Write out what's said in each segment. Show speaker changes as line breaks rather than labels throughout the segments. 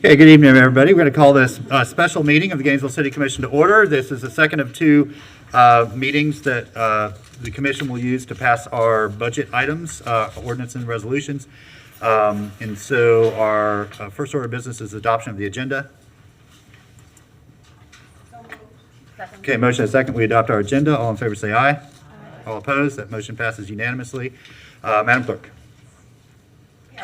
Okay, good evening, everybody. We're going to call this special meeting of the Gainesville City Commission to order. This is the second of two meetings that the commission will use to pass our budget items, ordinance and resolutions. And so our first order of business is adoption of the agenda. Okay, motion and second, we adopt our agenda. All in favor say aye. Aye. All opposed, that motion passes unanimously. Madam Clerk.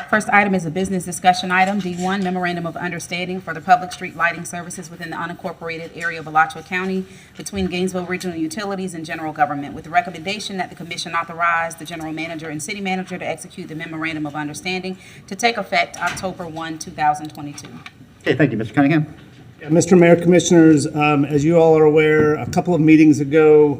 First item is a business discussion item, D1, Memorandum of Understanding for the Public Street Lighting Services within the unincorporated area of Alachua County between Gainesville Regional Utilities and General Government, with the recommendation that the Commission authorize the General Manager and City Manager to execute the Memorandum of Understanding to take effect October 1, 2022.
Okay, thank you, Mr. Cunningham.
Mr. Mayor, Commissioners, as you all are aware, a couple of meetings ago,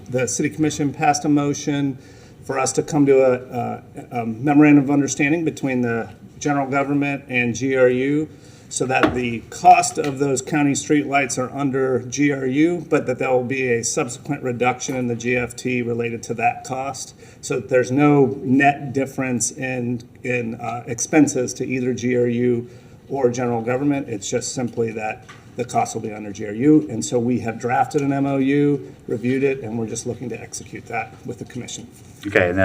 the City Commission passed a motion for us to come to a memorandum of understanding between the general government and GRU so that the cost of those county streetlights are under GRU, but that there will be a subsequent reduction in the GFT related to that cost. So that there's no net difference in expenses to either GRU or general government. It's just simply that the cost will be under GRU. And so we have drafted an MOU, reviewed it, and we're just looking to execute that with the commission.
Okay, and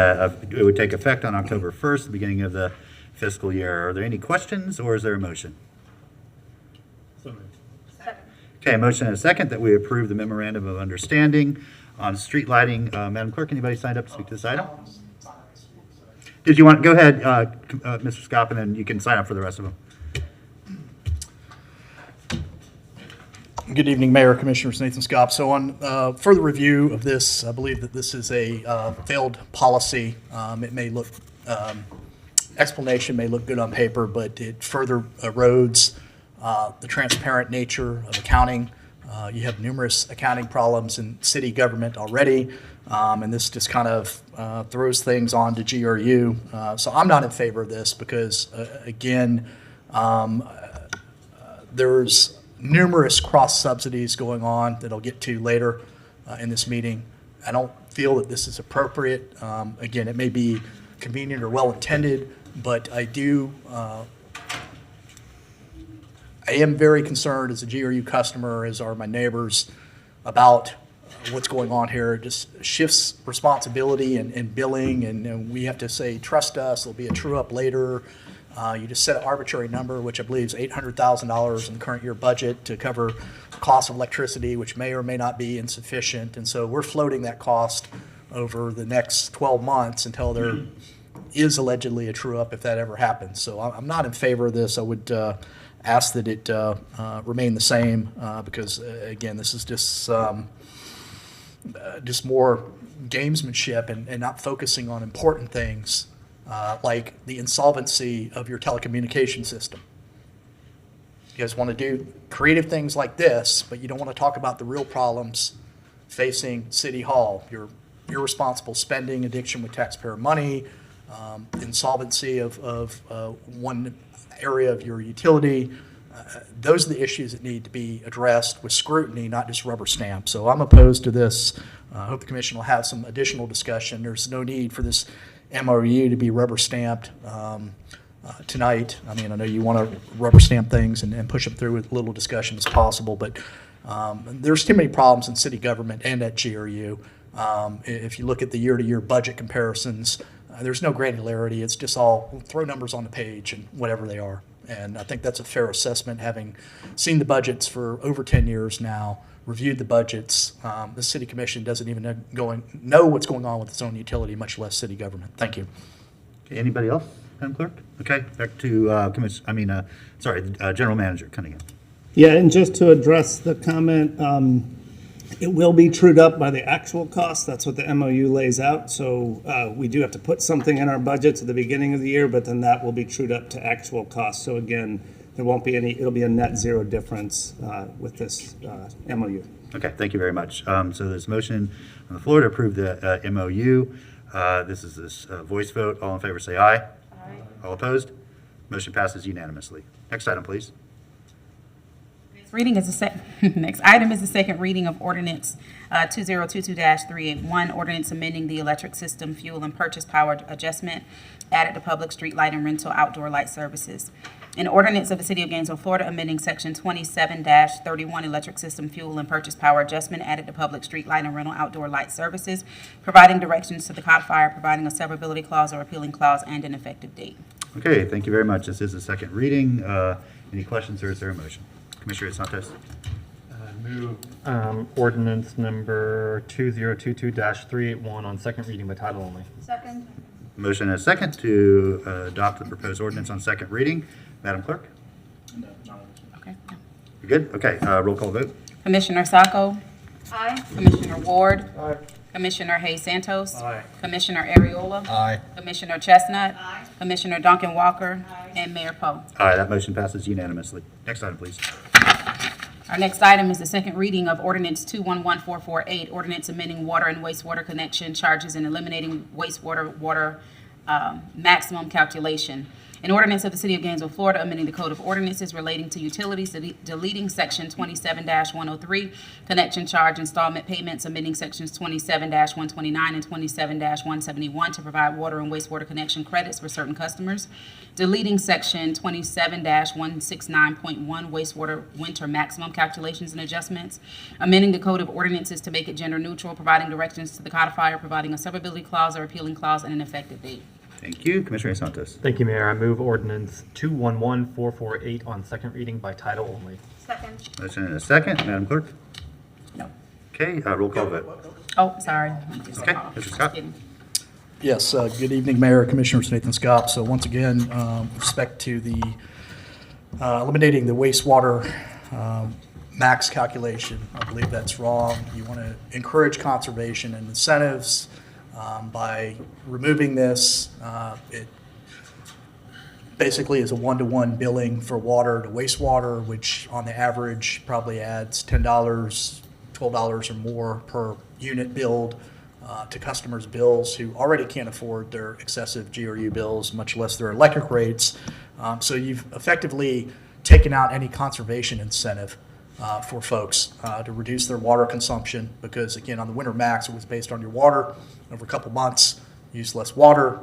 it would take effect on October 1st, the beginning of the fiscal year. Are there any questions, or is there a motion? Okay, a motion and a second that we approve the memorandum of understanding on street lighting. Madam Clerk, anybody signed up to speak to this item? Did you want, go ahead, Mr. Scoppin, and you can sign up for the rest of them.
Good evening, Mayor, Commissioners. Nathan Scopp. So on further review of this, I believe that this is a failed policy. It may look, explanation may look good on paper, but it further erodes the transparent nature of accounting. You have numerous accounting problems in city government already, and this just kind of throws things on to GRU. So I'm not in favor of this because, again, there's numerous cross subsidies going on that I'll get to later in this meeting. I don't feel that this is appropriate. Again, it may be convenient or well-intended, but I am very concerned as a GRU customer, as are my neighbors, about what's going on here. It just shifts responsibility and billing, and we have to say, trust us, there'll be a true-up later. You just set an arbitrary number, which I believe is $800,000 in the current year budget to cover the cost of electricity, which may or may not be insufficient. And so we're floating that cost over the next 12 months until there is allegedly a true-up, if that ever happens. So I'm not in favor of this. I would ask that it remain the same because, again, this is just more gamesmanship and not focusing on important things. Like the insolvency of your telecommunication system. You guys want to do creative things like this, but you don't want to talk about the real problems facing City Hall. Your irresponsible spending, addiction with taxpayer money, insolvency of one area of your utility. Those are the issues that need to be addressed with scrutiny, not just rubber stamp. So I'm opposed to this. I hope the Commission will have some additional discussion. There's no need for this MOU to be rubber stamped tonight. I mean, I know you want to rubber stamp things and push them through with little discussion as possible, but there's too many problems in city government and at GRU. If you look at the year-to-year budget comparisons, there's no granularity. It's just all throw numbers on the page and whatever they are. And I think that's a fair assessment, having seen the budgets for over 10 years now, reviewed the budgets. The City Commission doesn't even know what's going on with its own utility, much less city government. Thank you.
Okay, anybody else, Madam Clerk? Okay, back to General Manager Cunningham.
Yeah, and just to address the comment, it will be trued up by the actual cost. That's what the MOU lays out. So we do have to put something in our budgets at the beginning of the year, but then that will be trued up to actual cost. So again, there won't be any, it'll be a net zero difference with this MOU.
Okay, thank you very much. So there's a motion on the floor to approve the MOU. This is this voice vote. All in favor say aye. Aye. All opposed? Motion passes unanimously. Next item, please.
Next item is the second reading of ordinance 2022-381, ordinance amending the electric system fuel and purchase power adjustment added to public street light and rental outdoor light services. An ordinance of the City of Gainesville, Florida, amending Section 27-31 Electric System Fuel and Purchase Power Adjustment added to public street light and rental outdoor light services, providing directions to the codifier, providing a severability clause or repealing clause, and an effective date.
Okay, thank you very much. This is the second reading. Any questions, or is there a motion? Commissioner Santos?
Move ordinance number 2022-381 on second reading by title only.
Second.
Motion and a second to adopt the proposed ordinance on second reading. Madam Clerk?
Okay.
You good? Okay, roll call vote.
Commissioner Sacco?
Aye.
Commissioner Ward?
Aye.
Commissioner Hayes Santos?
Aye.
Commissioner Ariola?
Aye.
Commissioner Chestnut?
Aye.
Commissioner Duncan Walker?
Aye.
And Mayor Poe.
Aye, that motion passes unanimously. Next item, please.
Our next item is the second reading of ordinance 211448, ordinance amending water and wastewater connection charges and eliminating water maximum calculation. An ordinance of the City of Gainesville, Florida, amending the Code of Ordinances relating to utilities, deleting Section 27-103, connection charge installment payments, amending Sections 27-129 and 27-171 to provide water and wastewater connection credits for certain customers, deleting Section 27-169.1 wastewater winter maximum calculations and adjustments, amending the Code of Ordinances to make it gender neutral, providing directions to the codifier, providing a severability clause or repealing clause, and an effective date.
Thank you. Commissioner Santos?
Thank you, Mayor. I move ordinance 211448 on second reading by title only.
Second.
Motion and a second. Madam Clerk?
No.
Okay, roll call vote.
Oh, sorry.
Okay, Mr. Scott?
Yes, good evening, Mayor, Commissioners, Nathan Scott. So once again, with respect to the eliminating the wastewater max calculation, I believe that's wrong. You want to encourage conservation and incentives by removing this. It basically is a one-to-one billing for water to wastewater, which on the average probably adds $10, $12 or more per unit billed to customers' bills who already can't afford their excessive GRU bills, much less their electric rates. So you've effectively taken out any conservation incentive for folks to reduce their water consumption because, again, on the winter max, it was based on your water. Over a couple months, you use less water,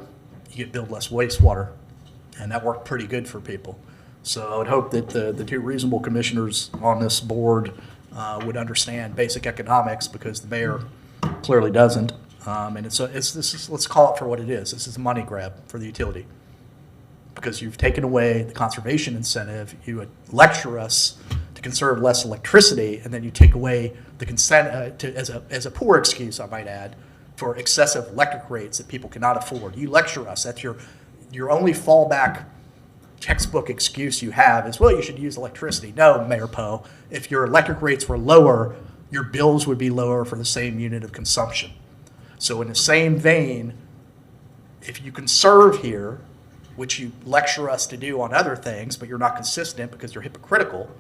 you get billed less wastewater, and that worked pretty good for people. So I would hope that the two reasonable commissioners on this board would understand basic economics because the mayor clearly doesn't. And let's call it for what it is. This is a money grab for the utility because you've taken away the conservation incentive. You would lecture us to conserve less electricity, and then you take away the consent as a poor excuse, I might add, for excessive electric rates that people cannot afford. You lecture us. That's your only fallback textbook excuse you have is, well, you should use electricity. No, Mayor Poe, if your electric rates were lower, your bills would be lower for the same unit of consumption. So in the same vein, if you conserve here, which you lecture us to do on other things, but you're not consistent because you're hypocritical,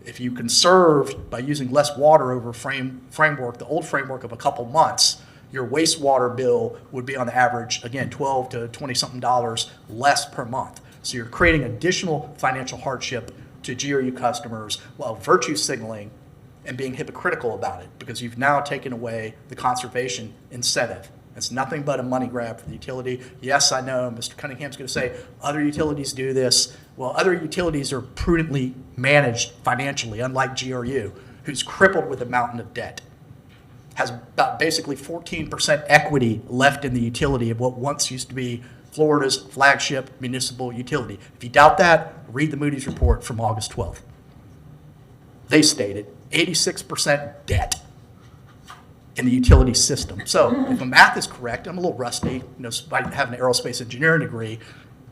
if you conserve by using less water over framework, the old framework of a couple months, your wastewater bill would be on the average, again, $12 to $20-something less per month. So you're creating additional financial hardship to GRU customers while virtue signaling and being hypocritical about it because you've now taken away the conservation incentive. It's nothing but a money grab for the utility. Yes, I know Mr. Cunningham's going to say other utilities do this. Well, other utilities are prudently managed financially, unlike GRU, who's crippled with a mountain of debt. Has about basically 14% equity left in the utility of what once used to be Florida's flagship municipal utility. If you doubt that, read the Moody's report from August 12th. They stated 86% debt in the utility system. So if the math is correct, I'm a little rusty, by having an aerospace engineering degree,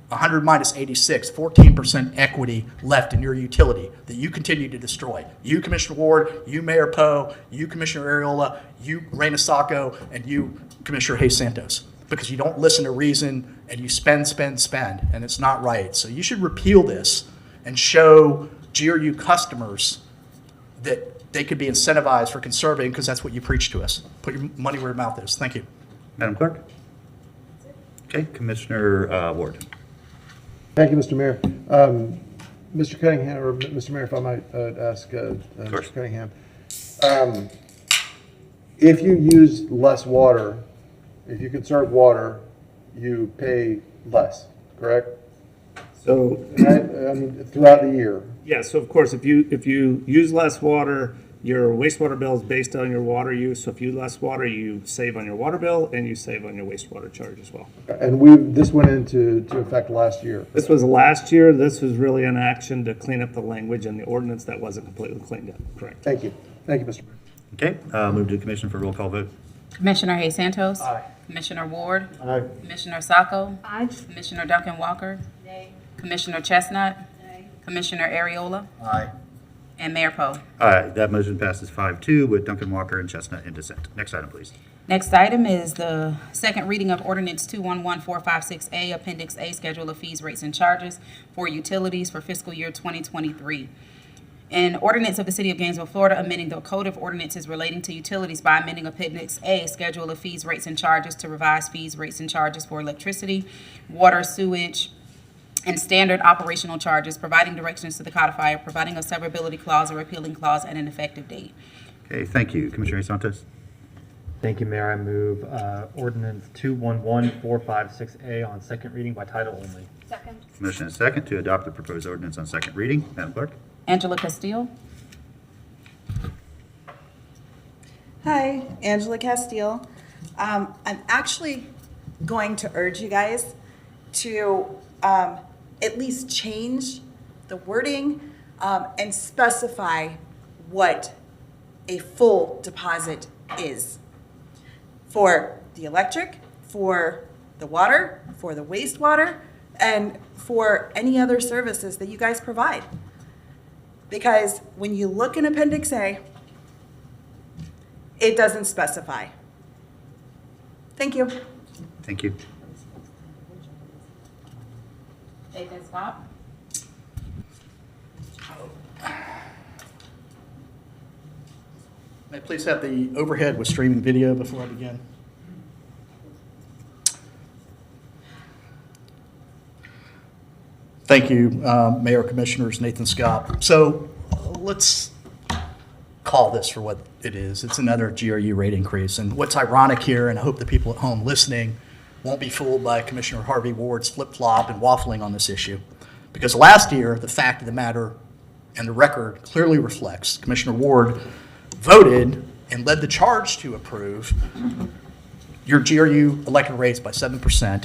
100 minus 86, 14% equity left in your utility that you continue to destroy. You, Commissioner Ward, you, Mayor Poe, you, Commissioner Ariola, you, Reyna Sacco, and you, Commissioner Hayes Santos, because you don't listen to reason and you spend, and it's not right. So you should repeal this and show GRU customers that they could be incentivized for conserving because that's what you preach to us. Put your money where your mouth is. Thank you.
Madam Clerk? Okay, Commissioner Ward.
Thank you, Mr. Mayor. Mr. Cunningham, or Mr. Mayor, if I might ask Mr. Cunningham. If you use less water, if you conserve water, you pay less, correct?
So,
right? I mean, throughout the year.
yeah, so of course, if you use less water, your wastewater bill is based on your water use. So if you use less water, you save on your water bill and you save on your wastewater charge as well.
And this went into effect last year.
This was last year. This was really an action to clean up the language in the ordinance that wasn't completely cleaned up. Correct.
Thank you. Thank you, Mr. Mayor.
Okay, move to the commission for roll call vote.
Commissioner Hayes Santos.
Aye.
Commissioner Ward.
Aye.
Commissioner Sacco.
Aye.
Commissioner Duncan Walker. Commissioner Chestnut. Commissioner Ariola.
Aye.
And Mayor Poe.
Aye, that motion passes 5-2 with Duncan Walker and Chestnut in dissent. Next item, please.
Next item is the second reading of ordinance 211456A, Appendix A, Schedule of Fees, Rates, and Charges for Utilities for fiscal year 2023. An ordinance of the City of Gainesville, Florida, amending the Code of Ordinances relating to utilities by amending Appendix A, Schedule of Fees, Rates, and Charges to revise fees, rates, and charges for electricity, water, sewage, and standard operational charges, providing directions to the codifier, providing a severability clause, a repealing clause, and an effective date.
Okay, thank you. Commissioner Santos?
Thank you, Mayor. I move ordinance 211456A on second reading by title only.
Second.
Motion is second to adopt the proposed ordinance on second reading. Madam Clerk?
Angela Castile.
Hi, Angela Castile. I'm actually going to urge you guys to at least change the wording and specify what a full deposit is for the electric, for the water, for the wastewater, and for any other services that you guys provide. Because when you look in Appendix A, it doesn't specify. Thank you.
Thank you.
Nathan Scott.
May I please have the overhead with streaming video before I begin? Thank you, Mayor, Commissioners, Nathan Scott. So let's call this for what it is. It's another GRU rate increase. And what's ironic here, and I hope the people at home listening won't be fooled by Commissioner Harvey Ward's flip-flop and waffling on this issue. Because last year, the fact of the matter and the record clearly reflects Commissioner Ward voted and led the charge to approve your GRU electric rates by 7%,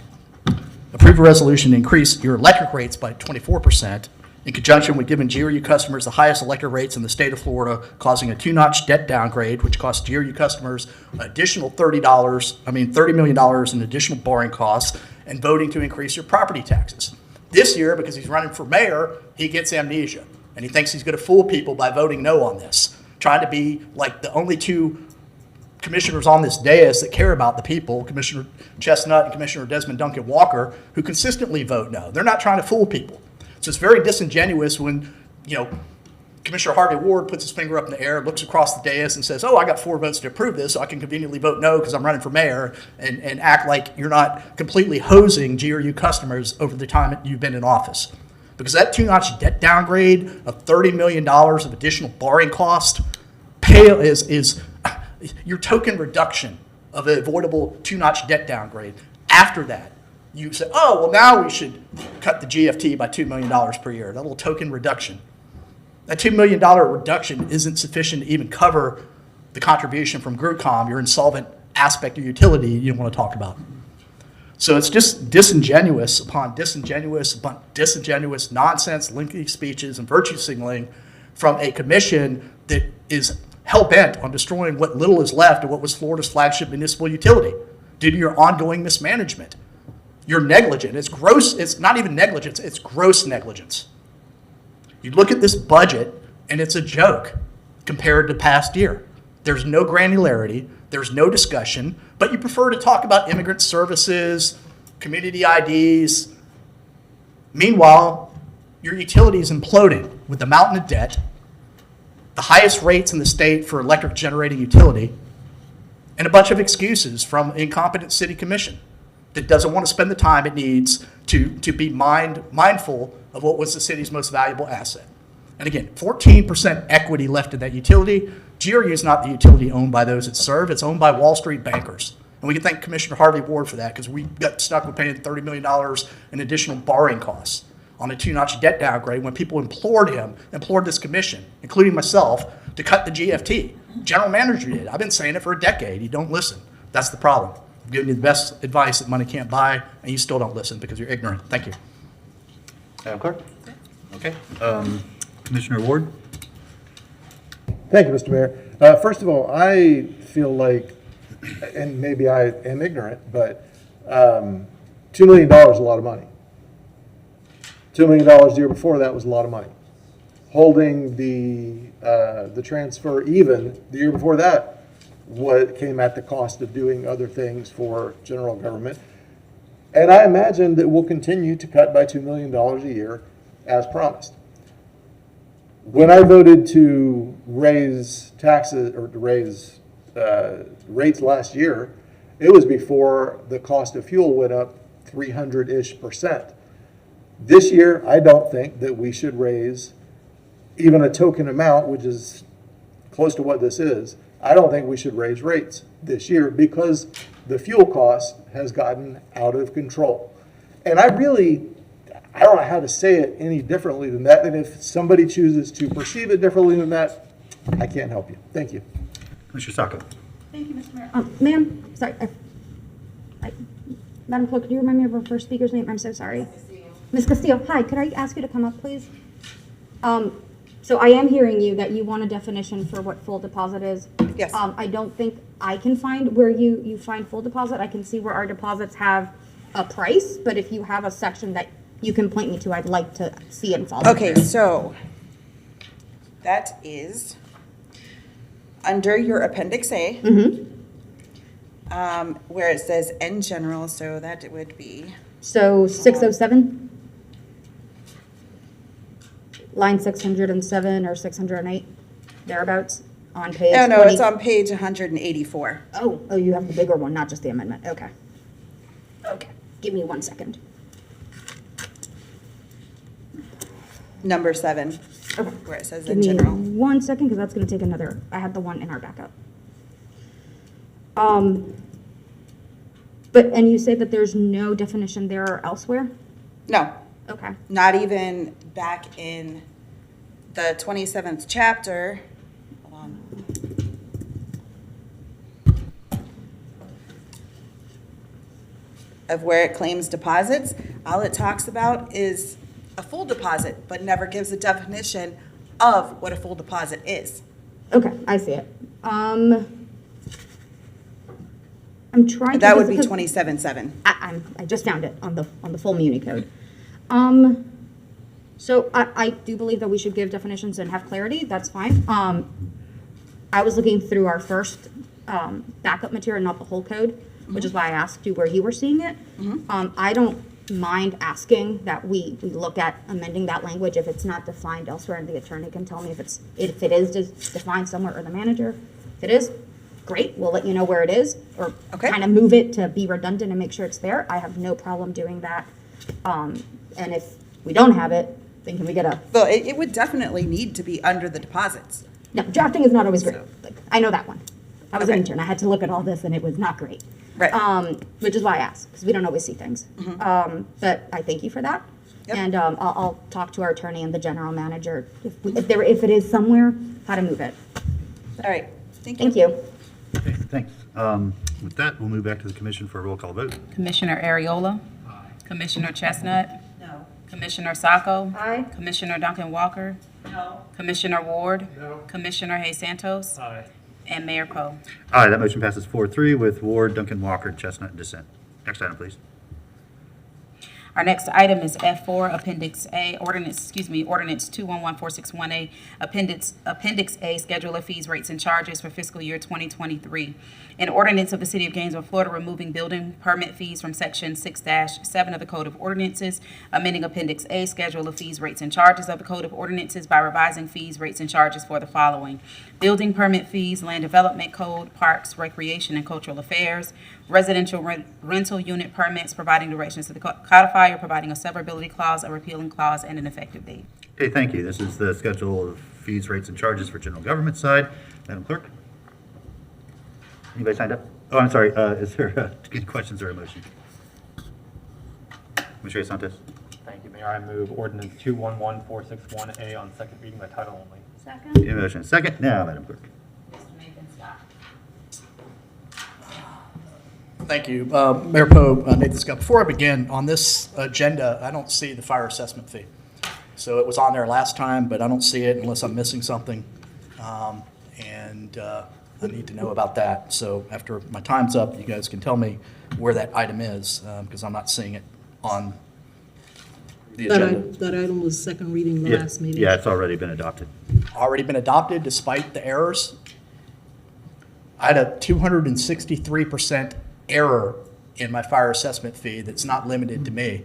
approve a resolution to increase your electric rates by 24%, in conjunction with giving GRU customers the highest electric rates in the state of Florida, causing a two-notch debt downgrade, which cost GRU customers additional $30 million in additional borrowing costs, and voting to increase your property taxes. This year, because he's running for mayor, he gets amnesia, and he thinks he's going to fool people by voting no on this, trying to be like the only two commissioners on this dais that care about the people, Commissioner Chestnut and Commissioner Desmond Duncan Walker, who consistently vote no. They're not trying to fool people. So it's very disingenuous when, Commissioner Harvey Ward puts his finger up in the air, looks across the dais and says, oh, I got 4 votes to approve this, so I can conveniently vote no because I'm running for mayor, and act like you're not completely hosing GRU customers over the time that you've been in office. Because that two-notch debt downgrade of $30 million of additional borrowing cost is your token reduction of the avoidable two-notch debt downgrade. After that, you say, oh, well, now we should cut the GFT by $2 million per year, that little token reduction. That $2 million reduction isn't sufficient to even cover the contribution from GRUCOM, your insolvent aspect of utility you want to talk about. So it's just disingenuous upon disingenuous nonsense, lengthy speeches, and virtue signaling from a commission that is hell-bent on destroying what little is left of what was Florida's flagship municipal utility due to your ongoing mismanagement. You're negligent. It's gross. It's not even negligence. It's gross negligence. You look at this budget, and it's a joke compared to past year. There's no granularity. There's no discussion, but you prefer to talk about immigrant services, community IDs. Meanwhile, your utility is imploding with the mountain of debt, the highest rates in the state for electric generating utility, and a bunch of excuses from an incompetent city commission that doesn't want to spend the time it needs to be mindful of what was the city's most valuable asset. And again, 14% equity left in that utility. GRU is not the utility owned by those it serve. It's owned by Wall Street bankers. And we can thank Commissioner Harvey Ward for that because we got stuck with paying $30 million in additional borrowing costs. on a two-notch debt downgrade when people implored this commission, including myself, to cut the GFT. General manager did. I've been saying it for a decade. You don't listen. That's the problem. I'm giving you the best advice that money can't buy, and you still don't listen because you're ignorant. Thank you.
Madam Clerk? Okay. Commissioner Ward?
Thank you, Mr. Mayor. First of all, I feel like, and maybe I am ignorant, but $2 million is a lot of money. $2 million the year before that was a lot of money. Holding the transfer even the year before that, what came at the cost of doing other things for general government. And I imagine that we'll continue to cut by $2 million a year as promised. When I voted to raise taxes or to raise rates last year, it was before the cost of fuel went up 300-ish%. This year, I don't think that we should raise even a token amount, which is close to what this is. I don't think we should raise rates this year because the fuel cost has gotten out of control. And I don't know how to say it any differently than that. And if somebody chooses to perceive it differently than that, I can't help you. Thank you.
Commissioner Sacco?
Thank you, Mr. Mayor. Ma'am, sorry. Madam Clerk, could you remind me of our first speaker's name? I'm so sorry. Ms. Castillo, hi, could I ask you to come up, please? So I am hearing you that you want a definition for what full deposit is.
Yes.
I don't think I can find where you find full deposit. I can see where our deposits have a price, but if you have a section that you can point me to, I'd like to see it and follow.
Okay, so that is under your Appendix A, where it says "in general," so that would be
So 607? Line 607 or 608, thereabouts, on page 20.
no, it's on page 184.
Oh, you have the bigger one, not just the amendment, okay. Okay, give me 1 second.
Number 7,
Okay.
where it says
Give
"in
me
general."
1 second, because that's gonna take another, I had the one in our backup. And you say that there's no definition there or elsewhere?
No,
Okay,
not even back in the 27th chapter. Hold on. Of where it claims deposits, all it talks about is a full deposit, but never gives a definition of what a full deposit is.
okay, I see it. I'm trying to.
That would be
because-
27.7.
I just found it on the full Muni code. So I do believe that we should give definitions and have clarity, that's fine. I was looking through our first backup material, not the whole code, which is why I asked you where you were seeing it. I don't mind asking that we look at amending that language if it's not defined elsewhere, and the attorney can tell me if it is defined somewhere, or the manager. If it is, great, we'll let you know where it is, or
Okay.
kind of move it to be redundant and make sure it's there. I have no problem doing that. And if we don't have it, then can we get a,
Well, it would definitely need to be under the deposits.
no, drafting is not always great.
So-
Like, I know that one. I was an
Okay.
intern, I had to look at all this and it was not great.
Right.
Which is why I asked, because we don't always see things. But I thank you for that.
Yep.
And I'll talk to our attorney and the general manager, if it is somewhere, how to move it.
All right, thank you.
Thank you.
Okay, thanks. With that, we'll move back to the commission for a roll call vote.
Commissioner Ariola? Commissioner Chestnut?
No.
Commissioner Sacco?
Aye.
Commissioner Duncan Walker?
No.
Commissioner Ward? No. Commissioner Hayes Santos?
Aye.
And Mayor Poe.
Aye, that motion passes 4-3 with Ward, Duncan, Walker, Chestnut in dissent. Next item, please.
Our next item is F4, Appendix A, ordinance 2114618, Appendix A, Schedule of Fees, Rates, and Charges for fiscal year 2023. An ordinance of the City of Gainesville, Florida, removing building permit fees from Section 6-7 of the Code of Ordinances, amending Appendix A, Schedule of Fees, Rates, and Charges of the Code of Ordinances by revising fees, rates, and charges for the following: building permit fees, Land Development Code, Parks, Recreation, and Cultural Affairs, residential rental unit permits, providing directions to the codifier, providing a severability clause, a repealing clause, and an effective date.
Okay, thank you. This is the schedule of fees, rates, and charges for general government side. Madam Clerk? Anybody signed up? Oh, I'm sorry. Is there any questions or a motion? Commissioner Santos?
Thank you, Mayor. I move ordinance 211461A on second reading by title only.
Second.
Okay, motion is second. Now, Madam Clerk.
Mr. Nathan Scott.
Thank you. Mayor Poe, Nathan Scott. Before I begin, on this agenda, I don't see the fire assessment fee. So it was on there last time, but I don't see it unless I'm missing something. I need to know about that. So after my time's up, you guys can tell me where that item is, because I'm not seeing it on the agenda.
That item was second reading the
Yeah,
last meeting.
yeah, it's already been adopted.
Already been adopted despite the errors. I had a 263% error in my fire assessment fee that's not limited to me.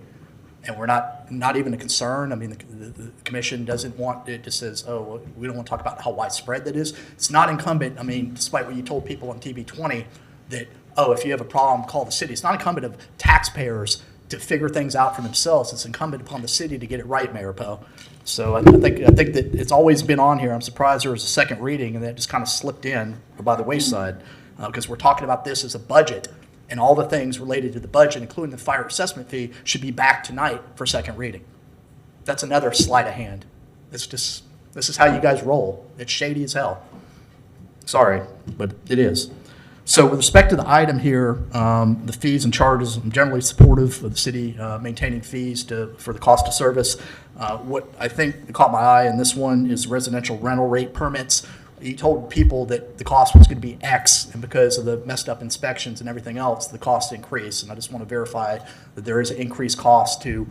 And we're not even a concern. I mean, the commission doesn't want, it just says, oh, well, we don't want to talk about how widespread that is. It's not incumbent, I mean, despite what you told people on TV 20, that, oh, if you have a problem, call the city. It's not incumbent of taxpayers to figure things out for themselves. It's incumbent upon the city to get it right, Mayor Poe. So I think that it's always been on here. I'm surprised there was a second reading and that just kind of slipped in by the wayside, because we're talking about this as a budget. And all the things related to the budget, including the fire assessment fee, should be back tonight for second reading. That's another sleight of hand. This is how you guys roll. It's shady as hell. Sorry, but it is. So with respect to the item here, the fees and charges, I'm generally supportive of the city maintaining fees for the cost of service. What I think caught my eye in this one is residential rental rate permits. He told people that the cost was going to be X, and because of the messed up inspections and everything else, the cost increased. And I just want to verify that there is an increased cost to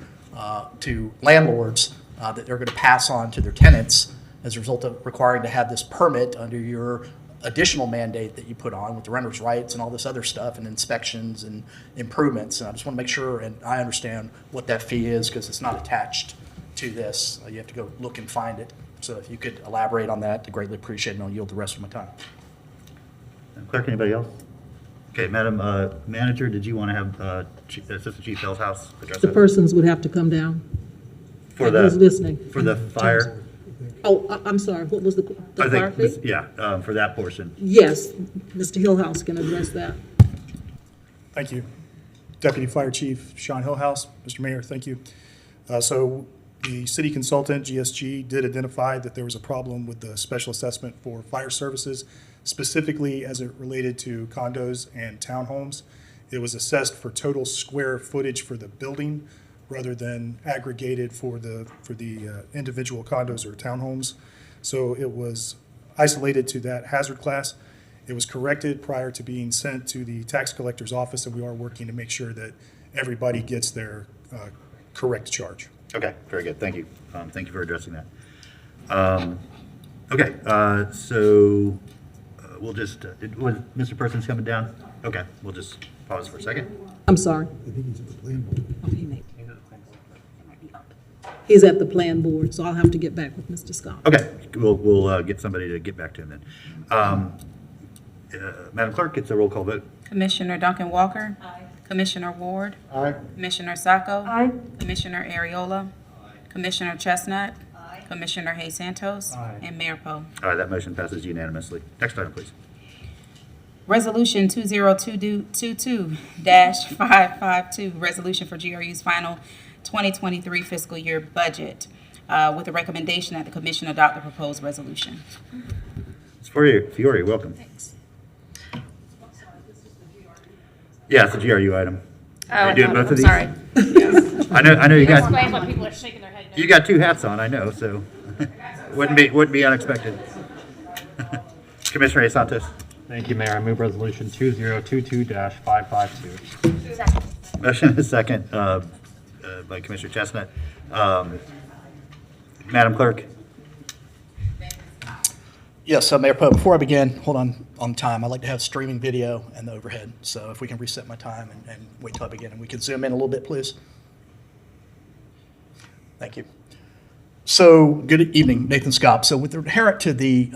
landlords that they're going to pass on to their tenants as a result of requiring to have this permit under your additional mandate that you put on with the renter's rights and all this other stuff and inspections and improvements. And I just want to make sure and I understand what that fee is, because it's not attached to this. You have to go look and find it. So if you could elaborate on that, I'd greatly appreciate it, and I'll yield the rest of my time.
Madam Clerk, anybody else? Okay, Madam Manager, did you want to have Assistant Chief Feldhouse address
The
that?
persons would have to come down.
For
I
the
was listening.
For the fire?
Oh, I'm sorry, what was the
I
fire
think,
fee?
yeah, for that portion.
Yes, Mr. Hillhouse can address that.
Thank you. Deputy Fire Chief Sean Hillhouse. Mr. Mayor, thank you. So the city consultant, GSG, did identify that there was a problem with the special assessment for fire services, specifically as it related to condos and townhomes. It was assessed for total square footage for the building rather than aggregated for the individual condos or townhomes. So it was isolated to that hazard class. It was corrected prior to being sent to the tax collector's office, and we are working to make sure that everybody gets their correct charge.
Okay, very good, thank you. Thank you for addressing that. Okay, so we'll just, was Mr. Persons coming down? Okay, we'll just pause for a second.
I'm sorry. He's at the plan board, so I'll have to get back with Mr. Scott.
Okay, we'll get somebody to get back to him then. Madam Clerk, it's a roll call vote.
Commissioner Duncan Walker. Aye. Commissioner Ward.
Aye.
Commissioner Sacco.
Aye.
Commissioner Ariola. Commissioner Chestnut. Commissioner Hayes Santos.
Aye.
And Mayor Poe.
All right, that motion passes unanimously. Next item, please.
Resolution 2022-552, resolution for GRU's final 2023 fiscal year budget, with a recommendation that the commission adopt the proposed resolution.
It's for you, Fiore, welcome. Thanks. Yeah, it's a GRU item. Are you doing both of these?
Sorry.
I know you got,
Explain what people are shaking their head.
you got two hats on, I know, so wouldn't be unexpected. Commissioner Santos.
Thank you, Mayor. I move resolution 2022-552.
Motion is second by Commissioner Chestnut. Madam Clerk.
Yes, Mayor Poe, before I begin, hold on time. I'd like to have streaming video and the overhead. So if we can reset my time and wait till I begin, and we can zoom in a little bit, please. Thank you. So good evening, Nathan Scott. So with inherent to the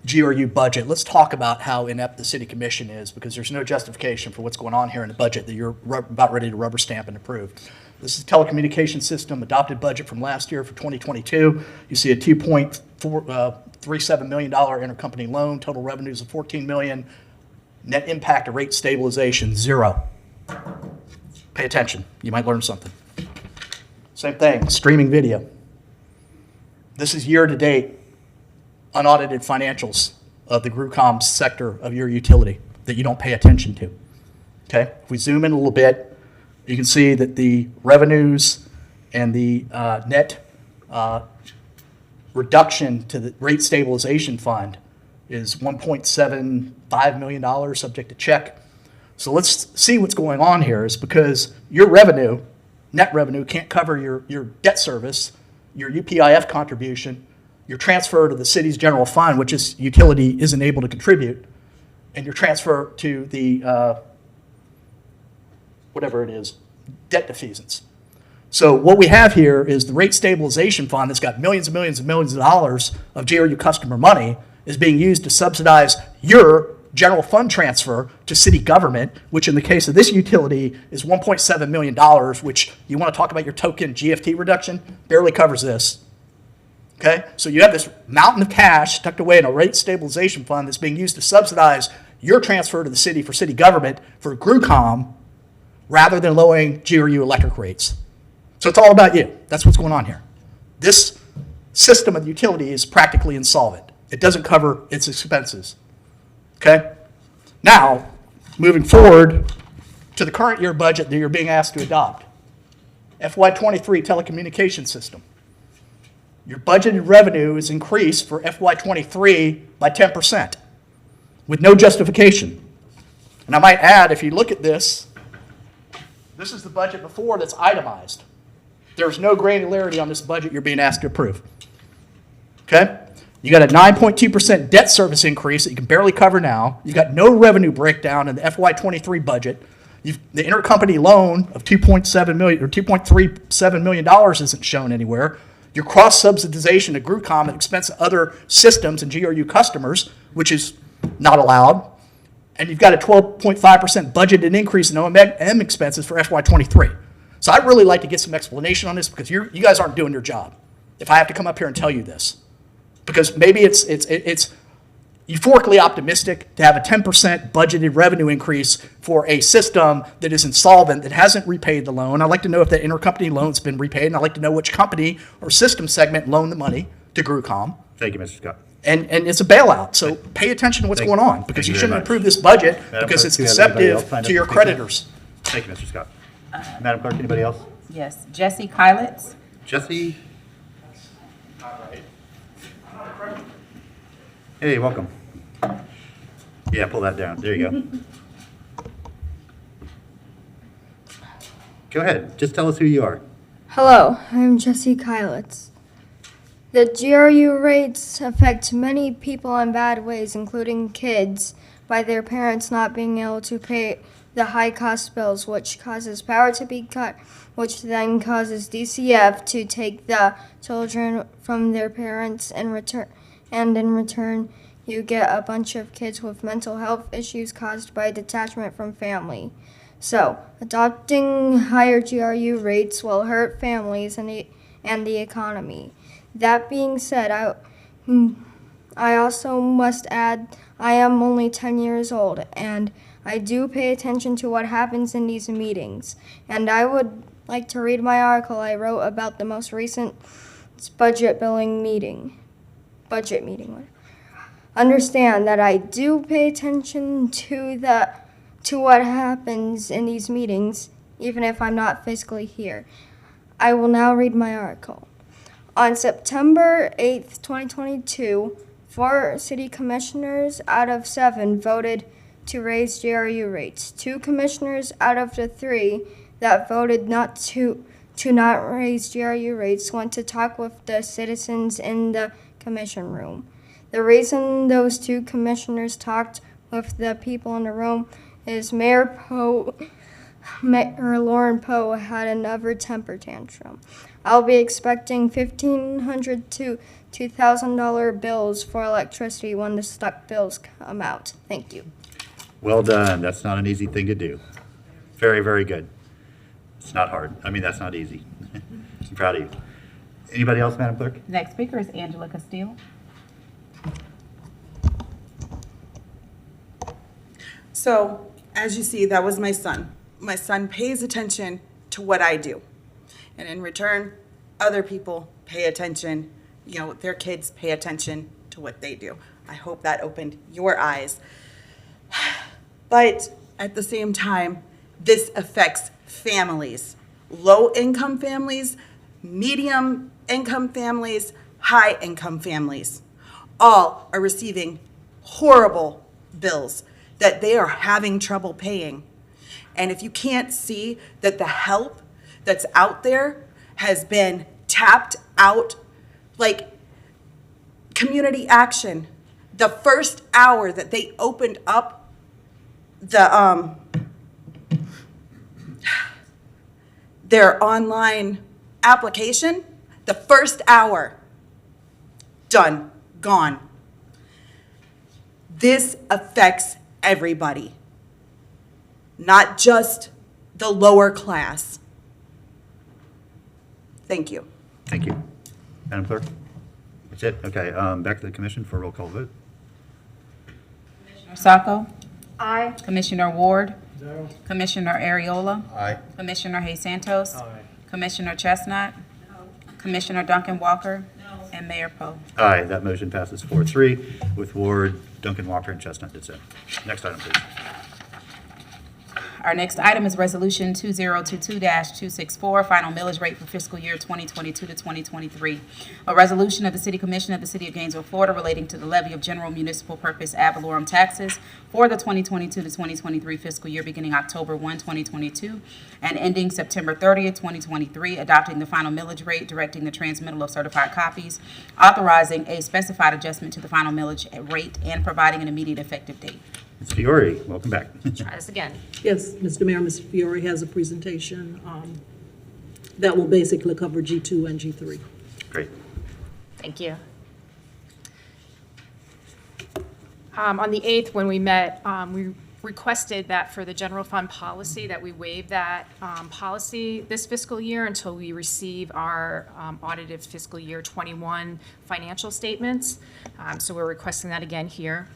GRU budget, let's talk about how inept the city commission is, because there's no justification for what's going on here in the budget that you're about ready to rubber stamp and approve. This is telecommunications system adopted budget from last year for 2022. You see a $2.37 million intercompany loan, total revenues of $14 million, net impact of rate stabilization, 0. Pay attention, you might learn something. Same thing, streaming video. This is year-to-date unaudited financials of the GRUCOM sector of your utility that you don't pay attention to. Okay? If we zoom in a little bit, you can see that the revenues and the net reduction to the rate stabilization fund is $1.75 million subject to check. So let's see what's going on here is because your revenue, net revenue, can't cover your debt service, your UPIF contribution, your transfer to the city's general fund, which is utility isn't able to contribute, and your transfer to the, whatever it is, debt defeasance. So what we have here is the rate stabilization fund that's got millions and millions and millions of dollars of GRU customer money is being used to subsidize your general fund transfer to city government, which in the case of this utility is $1.7 million, which you want to talk about your token GFT reduction, barely covers this. Okay? So you have this mountain of cash tucked away in a rate stabilization fund that's being used to subsidize your transfer to the city for city government for GRUCOM rather than lowering GRU electric rates. So it's all about you. That's what's going on here. This system of the utility is practically insolvent. It doesn't cover its expenses. Okay? Now, moving forward to the current year budget that you're being asked to adopt. FY23 telecommunications system. Your budgeted revenue is increased for FY23 by 10% with no justification. And I might add, if you look at this, this is the budget before that's itemized. There's no granularity on this budget you're being asked to approve. Okay? You got a 9.2% debt service increase that you can barely cover now. You've got no revenue breakdown in the FY23 budget. The intercompany loan of $2.7 million or $2.37 million isn't shown anywhere. Your cross-subsidization of GRUCOM at expense of other systems and GRU customers, which is not allowed. And you've got a 12.5% budgeted increase in O&M expenses for FY23. So I'd really like to get some explanation on this because you guys aren't doing your job. If I have to come up here and tell you this, because maybe it's euphorically optimistic to have a 10% budgeted revenue increase for a system that is insolvent, that hasn't repaid the loan. I'd like to know if that intercompany loan's been repaid, and I'd like to know which company or system segment loaned the money to GRUCOM.
Thank you, Mr. Scott.
And it's a bailout, so pay attention to what's going on, because you
you very
shouldn't
much.
approve this budget
Madam
because
Clerk,
it's
do you have anybody else
deceptive
signed up
to your
to speak?
creditors.
Thank you, Mr. Scott. Madam Clerk, anybody else?
Yes, Jesse Kylitz.
Jesse? Hey, welcome. Yeah, pull that down. There you go. Go ahead. Just tell us who you are.
Hello, I'm Jesse Kylitz. The GRU rates affect many people in bad ways, including kids, by their parents not being able to pay the high cost bills, which causes power to be cut, which then causes DCF to take the children from their parents in return, and in return you get a bunch of kids with mental health issues caused by detachment from family. So, adopting higher GRU rates will hurt families and the economy. That being said, I also must add I am only 10 years old, and I do pay attention to what happens in these meetings. And I would like to read my article I wrote about the most recent budget meeting. Understand that I do pay attention to what happens in these meetings, even if I'm not physically here. I will now read my article. On September 8th, 2022, 4 city commissioners out of 7 voted to raise GRU rates. 2 commissioners out of the 3 that voted not to not raise GRU rates went to talk with the citizens in the commission room. The reason those 2 commissioners talked with the people in the room is Mayor Lauren Poe had another temper tantrum. I'll be expecting $1,500 to $2,000 bills for electricity when the stuck bills come out. Thank you.
Well done. That's not an easy thing to do. Very, very good. It's not hard. I mean, that's not easy. I'm proud of you. Anybody else, Madam Clerk?
Next speaker is Angela Castile.
So, as you see, that was my son. My son pays attention to what I do. And in return, other people pay attention, you know, their kids pay attention to what they do. I hope that opened your eyes. But at the same time, this affects families, low-income families, medium-income families, high-income families. All are receiving horrible bills that they are having trouble paying. And if you can't see that the help that's out there has been tapped out, like community action, the first hour that they opened up their online application, the first hour, done, gone. This affects everybody, not just the lower class. Thank you.
Thank you. Madam Clerk? That's it? Okay, back to the commission for a roll call vote.
Commissioner Sacco?
Aye.
Commissioner Ward? Commissioner Ariola?
Aye.
Commissioner Hayes Santos? Commissioner Chestnut? Commissioner Duncan Walker? And Mayor Poe.
Aye, that motion passes 4-3 with Ward, Duncan Walker, and Chestnut dissent. Next item, please.
Our next item is Resolution 2022-264, final millage rate for fiscal year 2022 to 2023. A resolution of the City Commission of the City of Gainesville, Florida, relating to the levy of general municipal purpose ad valorem taxes for the 2022 to 2023 fiscal year beginning October 1, 2022, and ending September 30th, 2023, adopting the final millage rate, directing the transmittal of certified copies, authorizing a specified adjustment to the final millage rate, and providing an immediate effective date.
Ms. Fiore, welcome back.
Try this again.
Yes, Mr. Mayor, Mr. Fiore has a presentation that will basically cover G2 and G3.
Great.
Thank you. On the 8th, when we met, we requested that for the general fund policy, that we waive that policy this fiscal year until we receive our audited fiscal year 21 financial statements. So we're requesting that again here.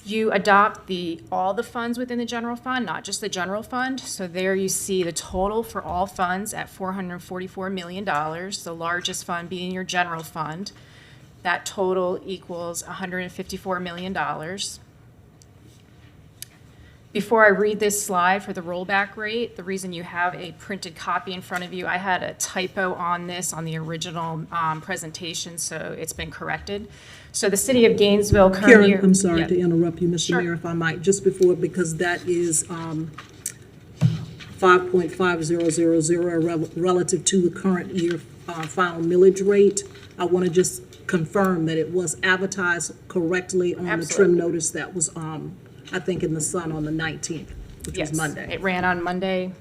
You adopt all the funds within the general fund, not just the general fund. So there you see the total for all funds at $444 million, the largest fund being your general fund. That total equals $154 million. Before I read this slide for the rollback rate, the reason you have a printed copy in front of you, I had a typo on this on the original presentation, so it's been corrected. So the City of Gainesville current
Karen,
year.
I'm sorry
Yeah.
to interrupt you, Mr.
Sure.
Mayor, if I might, just before, because that is 5.5000 relative to the current year final millage rate. I want to just confirm that it was advertised correctly on the trim
Absolutely.
notice that was, I think, in the Sun on the 19th, which was
Yes,
Monday.
it ran on Monday.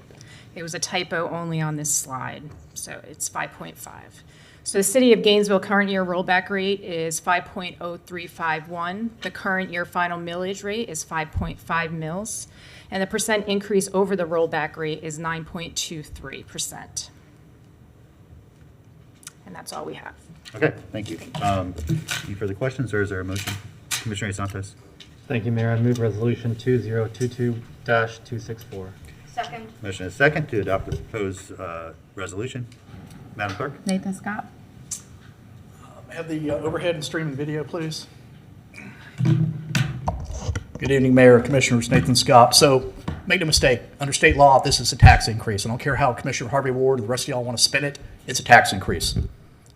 It was a typo only on this slide, so it's 5.5. So the City of Gainesville current year rollback rate is 5.0351. The current year final millage rate is 5.5 mils, and the percent increase over the rollback rate is 9.23%. And that's all we have.
Okay, thank you. Any further questions, or is there a motion? Commissioner Santos?
Thank you, Mayor. I move Resolution 2022-264.
Second.
Motion is second to adopt the proposed resolution. Madam Clerk?
Nathan Scott?
Have the overhead and streaming video, please. Good evening, Mayor, Commissioners, Nathan Scott. So make no mistake, under state law, this is a tax increase. I don't care how Commissioner Harvey Ward and the rest of y'all want to spin it, it's a tax increase.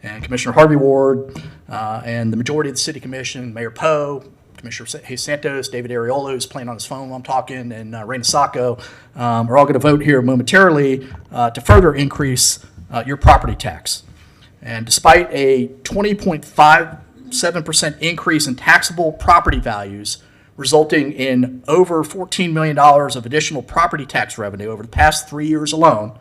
And Commissioner Harvey Ward and the majority of the City Commission, Mayor Poe, Commissioner Hayes Santos, David Ariola, who's playing on his phone while I'm talking, and Raina Sacco are all going to vote here momentarily to further increase your property tax. And despite a 20.57% increase in taxable property values, resulting in over $14 million of additional property tax revenue over the past 3 years alone,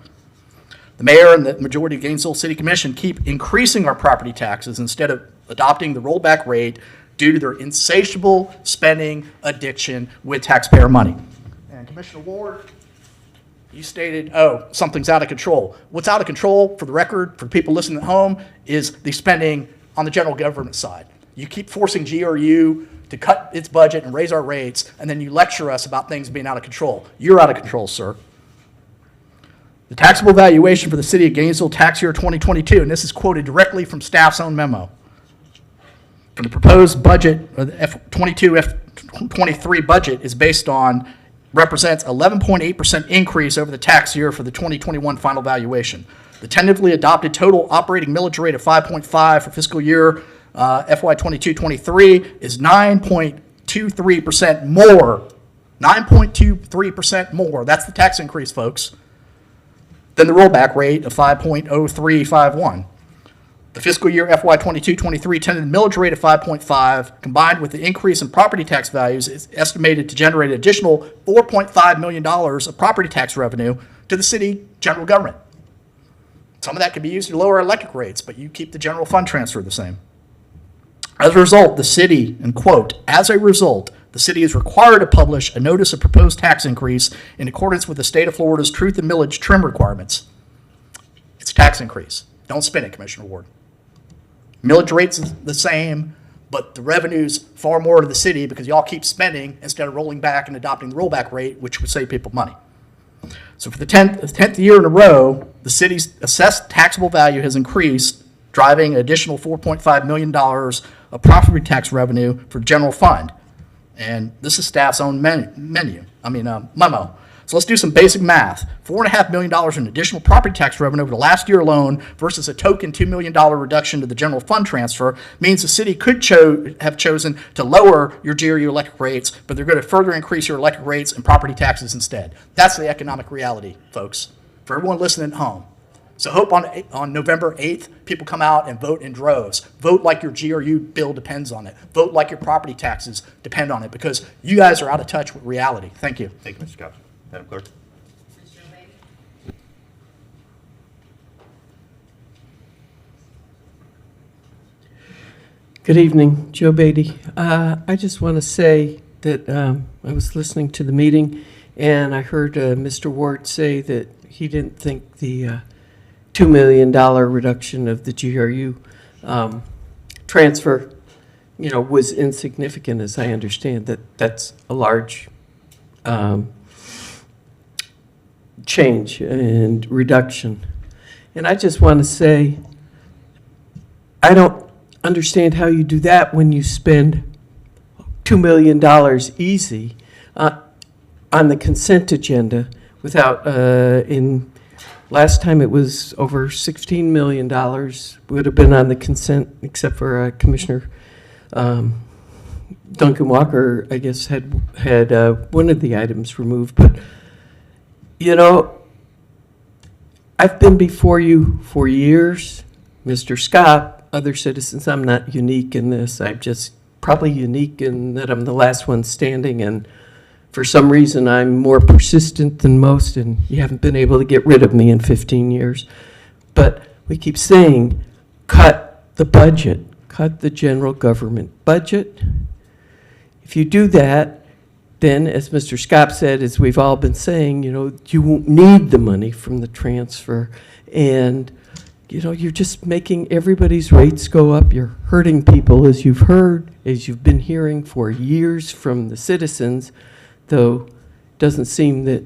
the mayor and the majority of Gainesville City Commission keep increasing our property taxes instead of adopting the rollback rate due to their insatiable spending addiction with taxpayer money. And Commissioner Ward, you stated, oh, something's out of control. What's out of control, for the record, for people listening at home, is the spending on the general government side. You keep forcing GRU to cut its budget and raise our rates, and then you lecture us about things being out of control. You're out of control, sir. The taxable valuation for the city of Gainesville tax year 2022, and this is quoted directly from staff's own memo. For the proposed budget, or the F22, F23 budget is represents 11.8% increase over the tax year for the 2021 final valuation. The tentatively adopted total operating millage rate of 5.5 for fiscal year FY 22-23 is 9.23% more. 9.23% more. That's the tax increase, folks, than the rollback rate of 5.0351. The fiscal year FY 22-23 tentative millage rate of 5.5, combined with the increase in property tax values, is estimated to generate an additional $4.5 million of property tax revenue to the city general government. Some of that could be used to lower electric rates, but you keep the general fund transfer the same. As a result, the city, and quote, as a result, the city is required to publish a notice of proposed tax increase in accordance with the state of Florida's truth and millage trim requirements. It's a tax increase. Don't spin it, Commissioner Ward. Millage rate's the same, but the revenue's far more to the city because y'all keep spending instead of rolling back and adopting the rollback rate, which would save people money. So for the 10th year in a row, the city's assessed taxable value has increased, driving an additional $4.5 million of property tax revenue for the general fund. And this is staff's own memo. So let's do some basic math. $4.5 million in additional property tax revenue over the last year alone versus a token $2 million reduction to the general fund transfer means the city could have chosen to lower your GRU electric rates, but they're going to further increase your electric rates and property taxes instead. That's the economic reality, folks, for everyone listening at home. So hope on November 8th, people come out and vote in droves. Vote like your GRU bill depends on it. Vote like your property taxes depend on it, because you guys are out of touch with reality. Thank you.
Thank you, Mr. Scott. Madam Clerk.
Good evening, Joe Beatty. I just want to say that I was listening to the meeting, and I heard Mr. Ward say that he didn't think the $2 million reduction of the GRU transfer, was insignificant. As I understand that's a large change and reduction. And I just want to say, I don't understand how you do that when you spend $2 million easy on the consent agenda without, last time it was over $16 million would have been on the consent, except for Commissioner Duncan Walker, I guess, had one of the items removed. But, I've been before you for years, Mr. Scott, other citizens. I'm not unique in this. I'm just probably unique in that I'm the last one standing, and for some reason I'm more persistent than most, and you haven't been able to get rid of me in 15 years. But we keep saying, cut the budget, cut the general government budget. If you do that, then, as Mr. Scott said, as we've all been saying, you won't need the money from the transfer. And, you're just making everybody's rates go up. You're hurting people, as you've heard, as you've been hearing for years from the citizens, though it doesn't seem that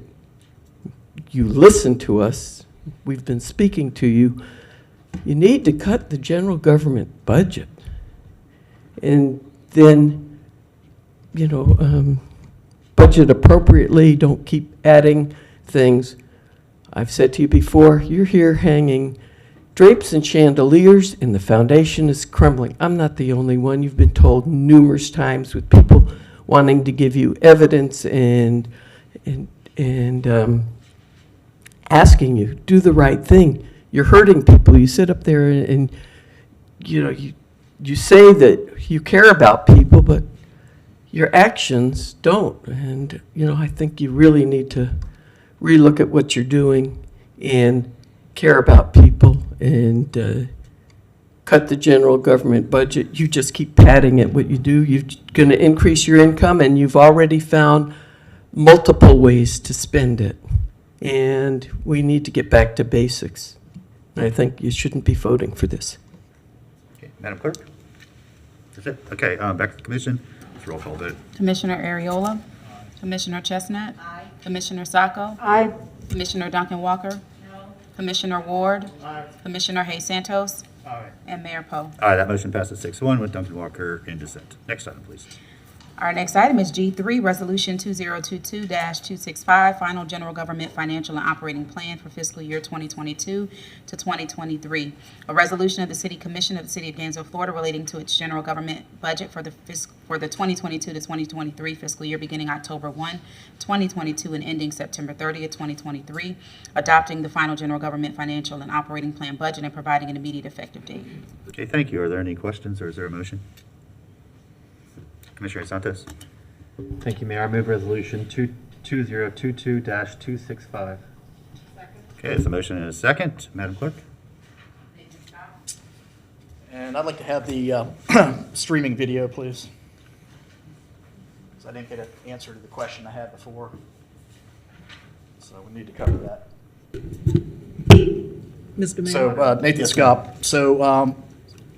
you listen to us. We've been speaking to you. You need to cut the general government budget. And then, budget appropriately, don't keep adding things. I've said to you before, you're here hanging drapes and chandeliers and the foundation is crumbling. I'm not the only one. You've been told numerous times with people wanting to give you evidence and asking you, do the right thing. You're hurting people. You sit up there and you say that you care about people, but your actions don't. And, I think you really need to relook at what you're doing and care about people and cut the general government budget. You just keep padding at what you do. You're going to increase your income, and you've already found multiple ways to spend it. And we need to get back to basics. And I think you shouldn't be voting for this.
Okay, Madam Clerk? That's it. Okay, back to the commission. Roll call vote.
Commissioner Ariola. Commissioner Chestnut. Commissioner Sacco.
Aye.
Commissioner Duncan Walker. Commissioner Ward. Commissioner Hayes Santos. And Mayor Poe.
Aye, that motion passes 6-1 with Duncan Walker in dissent. Next item, please.
Our next item is G3, Resolution 2022-265, Final General Government Financial and Operating Plan for fiscal year 2022 to 2023. A resolution of the City Commission of the City of Gainesville, Florida relating to its general government budget for the 2022 to 2023 fiscal year beginning October 1, 2022 and ending September 30th, 2023, adopting the Final General Government Financial and Operating Plan budget and providing an immediate effective date.
Okay, thank you. Are there any questions or is there a motion? Commissioner Santos.
Thank you, Mayor. I move resolution 2022-265.
Okay, there's a motion and a second. Madam Clerk?
And I'd like to have the streaming video, please. Because I didn't get an answer to the question I had before. So we need to cover that.
Mr. Mayor?
So Nathan Scott, so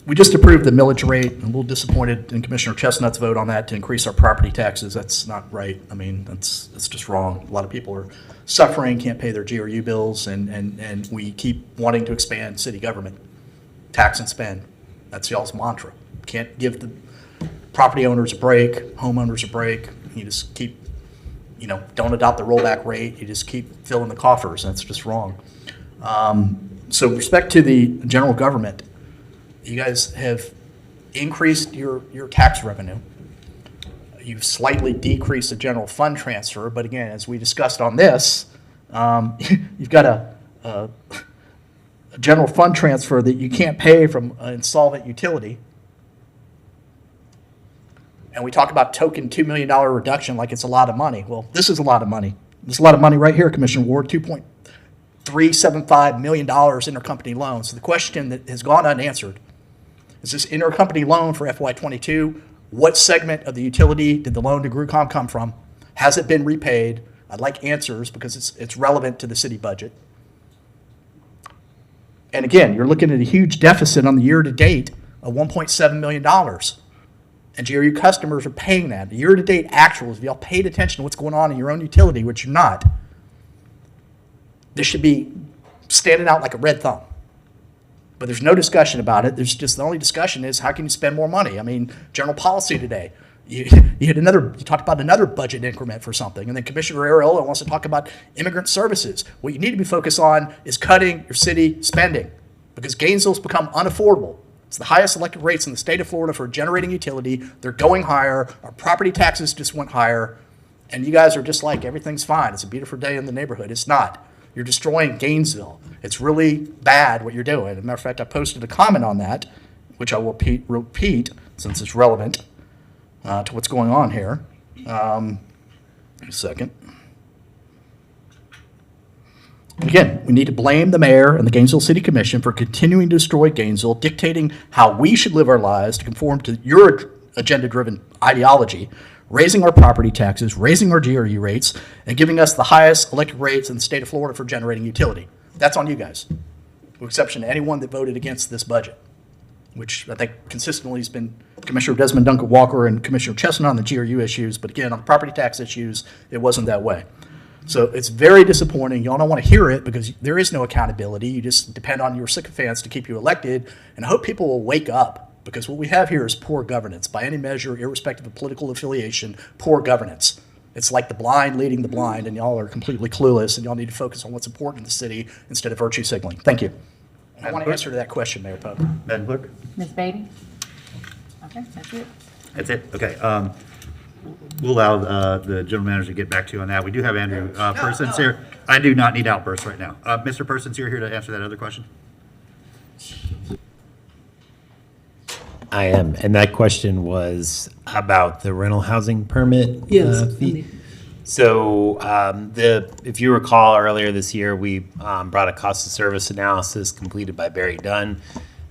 we just approved the millage rate. I'm a little disappointed in Commissioner Chestnut's vote on that to increase our property taxes. That's not right. I mean, that's just wrong. A lot of people are suffering, can't pay their GRU bills, and we keep wanting to expand city government. Tax and spend. That's y'all's mantra. Can't give the property owners a break, homeowners a break. You just keep, don't adopt the rollback rate. You just keep filling the coffers. That's just wrong. So with respect to the general government, you guys have increased your tax revenue. You've slightly decreased the general fund transfer, but again, as we discussed on this, you've got a general fund transfer that you can't pay from an insolvent utility. And we talk about token $2 million reduction like it's a lot of money. Well, this is a lot of money. There's a lot of money right here, Commissioner Ward, $2.375 million intercompany loans. So the question that has gone unanswered is this intercompany loan for FY22, what segment of the utility did the loan to GRUCOM come from? Has it been repaid? I'd like answers because it's relevant to the city budget. And again, you're looking at a huge deficit on the year-to-date of $1.7 million. And GRU customers are paying that. The year-to-date actuals, if y'all paid attention to what's going on in your own utility, which you're not, this should be standing out like a red thumb. But there's no discussion about it. There's just the only discussion is how can you spend more money? I mean, general policy today. You talked about another budget increment for something, and then Commissioner Arreola wants to talk about immigrant services. What you need to be focused on is cutting your city spending because Gainesville's become unaffordable. It's the highest electric rates in the state of Florida for a generating utility. They're going higher. Our property taxes just went higher, and you guys are just like, everything's fine. It's a beautiful day in the neighborhood. It's not. You're destroying Gainesville. It's really bad what you're doing. As a matter of fact, I posted a comment on that, which I will repeat since it's relevant to what's going on here. A second. Again, we need to blame the mayor and the Gainesville City Commission for continuing to destroy Gainesville, dictating how we should live our lives to conform to your agenda-driven ideology, raising our property taxes, raising our GRU rates, and giving us the highest electric rates in the state of Florida for generating utility. That's on you guys, with exception to anyone that voted against this budget, which I think consistently has been Commissioner Desmond Duncan Walker and Commissioner Chestnut on the GRU issues, but again, on the property tax issues, it wasn't that way. So it's very disappointing. Y'all don't want to hear it because there is no accountability. You just depend on your sycophants to keep you elected, and I hope people will wake up. Because what we have here is poor governance. By any measure, irrespective of political affiliation, poor governance. It's like the blind leading the blind, and y'all are completely clueless, and y'all need to focus on what's important in the city instead of virtue signaling. Thank you. I want to answer to that question, Mayor Pope.
Madam Clerk?
Ms. Beatty? Okay, that's it.
That's it? Okay. We'll allow the general manager to get back to you on that. We do have Andrew Persons here. I do not need outbursts right now. Mr. Persons, you're here to answer that other question?
I am, and that question was about the rental housing permit
Yes.
fee. So if you recall earlier this year, we brought a cost of service analysis completed by Barry Dunn.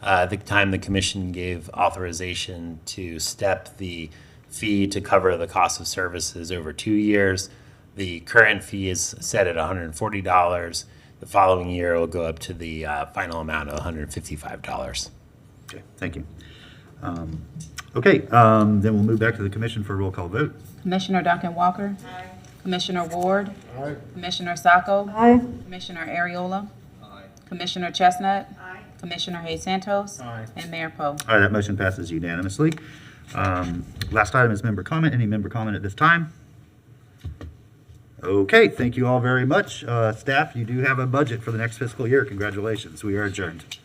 At the time, the commission gave authorization to step the fee to cover the cost of services over 2 years. The current fee is set at $140. The following year, it will go up to the final amount of $155.
Okay, thank you. Then we'll move back to the commission for a roll call vote.
Commissioner Duncan Walker. Aye. Commissioner Ward. Aye. Commissioner Sacco.
Aye.
Commissioner Arreola. Aye. Commissioner Chestnut? Commissioner Hayes Santos?
Aye.
And Mayor Poe.
All right, that motion passes unanimously. Last item is member comment. Any member comment at this time? Okay, thank you all very much. Staff, you do have a budget for the next fiscal year. Congratulations. We are adjourned.